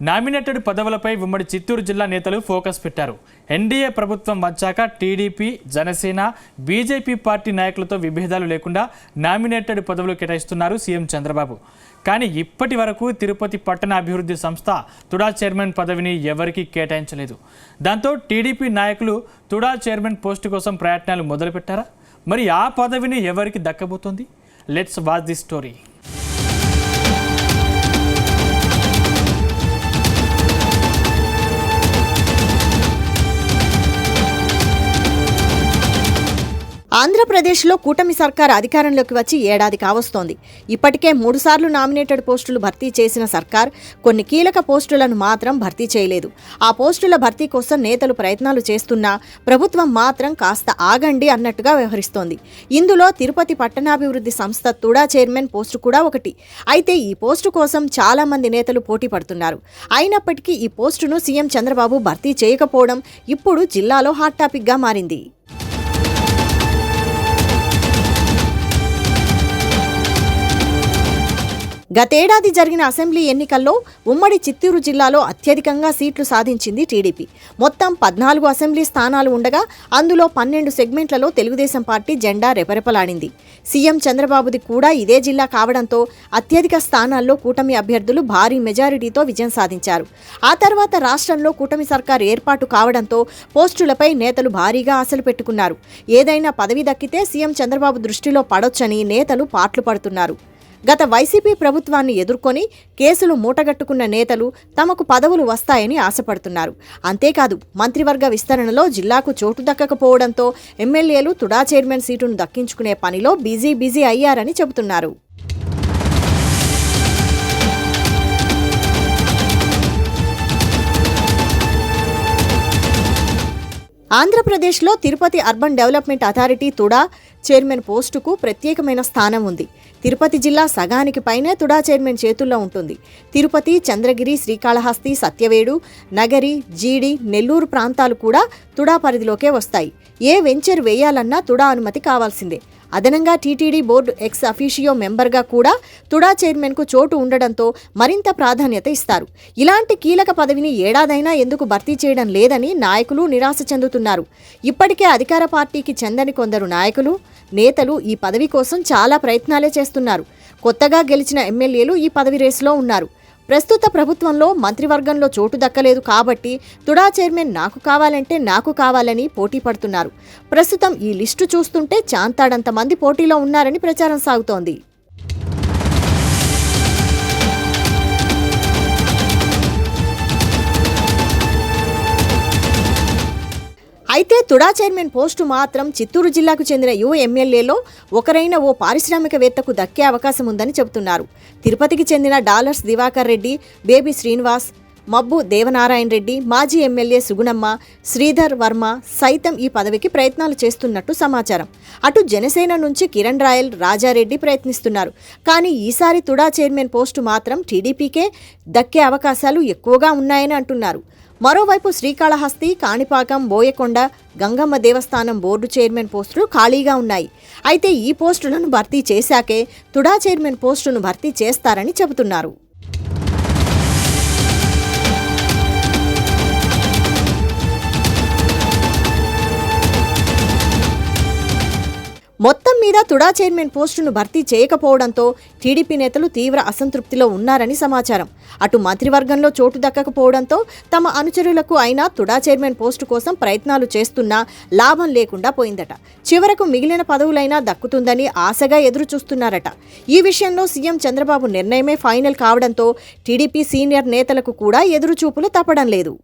Nominated పదవులపై ఉమ్మడి చిత్తూరు జిల్లా నేతలు ఫోకస్ పెట్టారు. ఎన్డీఏ ప్రభుత్వం వచ్చాక టీడీపీ, జనసేన, బీజేపీ పార్టీ నాయకులతో విభేదాలు లేకుండా నామినేటెడ్ పదవులు కేటాయిస్తున్నారు సీఎం చంద్రబాబు. కానీ ఇప్పటి వరకు తిరుపతి పట్టణ అభివృద్ధి సంస్థ తుడా చైర్మన్ పదవిని ఎవరికీ కేటాయించలేదు. దాంతో టీడీపీ నాయకులు తుడా చైర్మన్ పోస్టు కోసం ప్రయత్నాలు మొదలుపెట్టారా? మరి ఆ పదవిని ఎవరికి దక్కబోతోంది? Let's watch the story. ఆంధ్రప్రదేశ్లో కూటమి సర్కార్ అధికారంలోకి వచ్చి ఏడాది కావస్తోంది. ఇప్పటికే 3 సార్లు నామినేటెడ్ పోస్టులు భర్తీ చేసిన సర్కార్ కొన్ని కీలక పోస్టులను మాత్రం భర్తీ చేయలేదు. ఆ పోస్టుల భర్తీ కోసం నేతలు ప్రయత్నాలు చేస్తున్నా ప్రభుత్వం మాత్రం కాస్త ఆగండి అన్నట్టుగా వ్యవహరిస్తోంది. ఇందులో తిరుపతి పట్టణాభివృద్ధి సంస్థ తుడా చైర్మన్ పోస్టు కూడా ఒకటి. అయితే ఈ పోస్టు కోసం చాలా మంది నేతలు పోటీ పడుతున్నారు. అయినప్పటికీ ఈ పోస్టును సీఎం చంద్రబాబు భర్తీ చేయకపోవడం ఇప్పుడు జిల్లాలో హాట్ టాపిక్గా మారింది. గతేడాది జరిగిన అసెంబ్లీ ఎన్నికల్లో ఉమ్మడి చిత్తూరు జిల్లాలో అత్యధికంగా సీట్లు సాధించింది టీడీపీ. మొత్తం 14 అసెంబ్లీ స్థానాలు ఉండగా అందులో 12 సెగ్మెంట్లలో తెలుగుదేశం పార్టీ జెండా రెపరెపలాడింది. సీఎం చంద్రబాబుది కూడా ఇదే జిల్లా కావడంతో అత్యధిక స్థానాల్లో కూటమి అభ్యర్థులు భారీ మెజారిటీతో విజయం సాధించారు. ఆ తర్వాత రాష్ట్రంలో కూటమి సర్కార్ ఏర్పాటు కావడంతో పోస్టులపై నేతలు భారీగా ఆశలు పెట్టుకున్నారు. ఏదైనా పదవి దక్కితే సీఎం చంద్రబాబు దృష్టిలో పడొచ్చని నేతలు పాట్లు పడుతున్నారు. గత వైసీపీ ప్రభుత్వాన్ని ఎదుర్కొని కేసులు మూటగట్టుకున్న నేతలు తమకు పదవులు వస్తాయని ఆశపడుతున్నారు. అంతేకాదు మంత్రివర్గ విస్తరణలో జిల్లాకు చోటు దక్కకపోవడంతో ఎమ్మెల్యేలు తుడా చైర్మన్ సీటును దక్కించుకునే పనిలో బిజీ అయ్యారని చెబుతున్నారు. ఆంధ్రప్రదేశ్లో Tirupati urban development authority TUDA chairman పోస్టుకు ప్రత్యేకమైన స్థానం ఉంది. తిరుపతి జిల్లా సగానికి పైనే తుడా చైర్మన్ చేతుల్లో ఉంటుంది. తిరుపతి, చంద్రగిరి, శ్రీకాళహస్తి, సత్యవేడు, నగరి, జీడి, నెల్లూరు ప్రాంతాలు కూడా తుడా పరిధిలోకే వస్తాయి. ఏ వెంచర్ వేయాలన్నా తుడా అనుమతి కావాల్సిందే. అదనంగా టీటీడీ బోర్డు ఎక్స్ అఫీషియో మెంబర్గా కూడా తుడా చైర్మన్కు చోటు ఉండడంతో మరింత ప్రాధాన్యత ఇస్తారు. ఇలాంటి కీలక పదవిని ఏడాదైనా ఎందుకు భర్తీ చేయడం లేదని నాయకులు నిరాశ చెందుతున్నారు. ఇప్పటికే అధికార పార్టీకి చెందని కొందరు నాయకులు, నేతలు ఈ పదవి కోసం చాలా ప్రయత్నాలే చేస్తున్నారు. కొత్తగా గెలిచిన ఎమ్మెల్యేలు ఈ పదవి రేసులో ఉన్నారు. ప్రస్తుత ప్రభుత్వంలో మంత్రివర్గంలో చోటు దక్కలేదు కాబట్టి తుడా చైర్మన్ నాకు కావాలంటే నాకు కావాలని పోటీ పడుతున్నారు. ప్రస్తుతం ఈ లిస్టు చూస్తుంటే చాంతాడంత మంది పోటీలో ఉన్నారని ప్రచారం సాగుతోంది. అయితే తుడా చైర్మన్ పోస్టు మాత్రం చిత్తూరు జిల్లాకు చెందిన యువ ఎమ్మెల్యేలో ఒకరైన ఓ పారిశ్రామికవేత్తకు దక్కే అవకాశం ఉందని చెబుతున్నారు. తిరుపతికి చెందిన డాలర్స్ దివాకర్ రెడ్డి, బేబీ శ్రీనివాస్, మబ్బు దేవనారాయణ రెడ్డి, మాజీ ఎమ్మెల్యే సుగుణమ్మ, శ్రీధర్ వర్మ సైతం ఈ పదవికి ప్రయత్నాలు చేస్తున్నట్టు సమాచారం. అటు జనసేన నుంచి కిరణ్ రాయల్, రాజారెడ్డి ప్రయత్నిస్తున్నారు. కానీ ఈసారి తుడా చైర్మన్ పోస్టు మాత్రం టీడీపీకే దక్కే అవకాశాలు ఎక్కువగా ఉన్నాయని అంటున్నారు. మరోవైపు శ్రీకాళహస్తి, కాణిపాకం, బోయకొండ, గంగమ్మ దేవస్థానం బోర్డు చైర్మన్ పోస్టులు ఖాళీగా ఉన్నాయి. అయితే ఈ పోస్టులను భర్తీ చేశాకే తుడా చైర్మన్ పోస్టును భర్తీ చేస్తారని చెబుతున్నారు. మొత్తం మీద తుడా చైర్మన్ పోస్టును భర్తీ చేయకపోవడంతో టీడీపీ నేతలు తీవ్ర అసంతృప్తిలో ఉన్నారని సమాచారం. అటు మంత్రివర్గంలో చోటు దక్కకపోవడంతో తమ అనుచరులకు అయినా తుడా చైర్మన్ పోస్టు కోసం ప్రయత్నాలు చేస్తున్నా లాభం లేకుండా పోయిందట. చివరకు మిగిలిన పదవులైనా దక్కుతుందని ఆశగా ఎదురు చూస్తున్నారట. ఈ విషయంలో సీఎం చంద్రబాబు నిర్ణయమే ఫైనల్ కావడంతో టీడీపీ సీనియర్ నేతలకు కూడా ఎదురుచూపులు తప్పడం లేదు.